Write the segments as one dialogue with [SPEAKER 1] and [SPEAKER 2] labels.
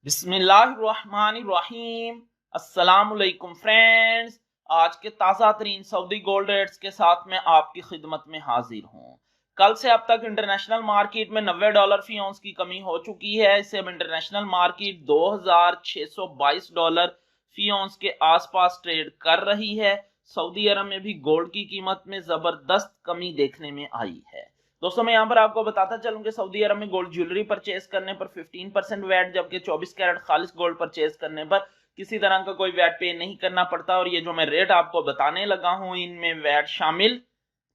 [SPEAKER 1] बिस्मिल्लाहिर्रहमानिर्रहीम। अस्सलामुअलैकुम फ्रेंड्स, आज के ताज़ा तरीन सऊदी गोल्ड रेट्स के साथ मैं आपकी खिदमत में हाजिर हूँ। कल से अब तक इंटरनेशनल मार्केट में $90 फी औंस की कमी हो चुकी है। इससे अब इंटरनेशनल मार्केट $2622 फी औंस के आसपास ट्रेड कर रही है। सऊदी अरब में भी गोल्ड की कीमत में जबरदस्त कमी देखने में आई है। दोस्तों, मैं यहाँ पर आपको बताता चलूं कि सऊदी अरब में गोल्ड ज्वेलरी परचेज करने पर 15% वैट, जबकि 24 कैरेट खालिस गोल्ड परचेज करने पर किसी तरह का कोई वैट पे नहीं करना पड़ता। और ये जो मैं रेट आपको बताने लगा हूं, इनमें वैट शामिल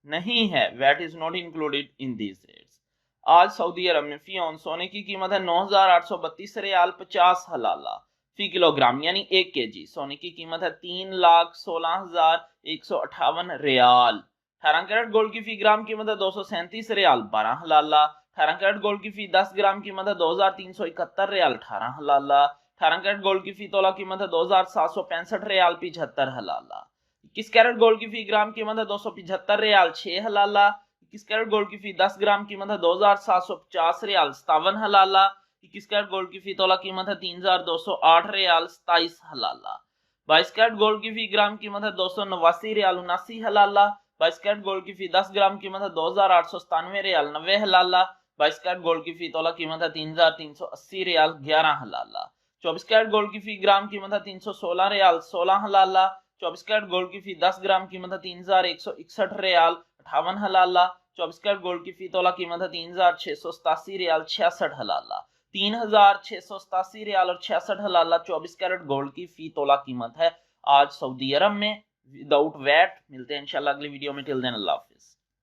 [SPEAKER 1] नहीं है। VAT is not included in these rates. आज सऊदी अरब में फी औंस सोने की कीमत है 9,832 रियाल 50 हलाला फी किलोग्राम, यानी 1 kg। सोने की कीमत है 3,16,158 रियाल। 18 कैरेट गोल्ड की फी ग्राम कीमत है 237 रियाल 12 हलाला। 18 कैरेट गोल्ड की फी 10 ग्राम कीमत है 2,371 रियाल 18 हलाला। 18 कैरेट गोल्ड की फी तोला कीमत है 2,765 रियाल 75 हलाला। 21 कैरेट गोल्ड की फी ग्राम कीमत है 275 रियाल 6 हलाला। 21 कैरेट गोल्ड की फी 10 ग्राम कीमत है 2,750 रियाल 57 हलाला। 21 कैरेट गोल्ड की फी तोला कीमत है 3,208 रियाल 27 हलाला। 22 कैरेट गोल्ड की फी ग्राम कीमत है 289 रियाल 79 हलाला। 22 कैरेट गोल्ड की फी 10 ग्राम कीमत है 2,897 रियाल 90 हलाला। 22 कैरेट गोल्ड की फी तोला कीमत है 3,380 रियाल 11 हलाला। 24 कैरेट गोल्ड की फी ग्राम कीमत है 316 रियाल 16 हलाला। 24 कैरेट गोल्ड की फी 10 ग्राम कीमत है 3,161 रियाल 58 हलाला। 24 कैरेट गोल्ड की फी तोला कीमत है 3,687 रियाल 66 हलाला। 3,687 रियाल और 66 हलाला 24 कैरेट गोल्ड की फी तोला कीमत है आज सऊदी अरब में विदाउट वैट। मिलते हैं इंशाल्लाह अगली वीडियो में। टिल देन अल्लाह हाफिज़।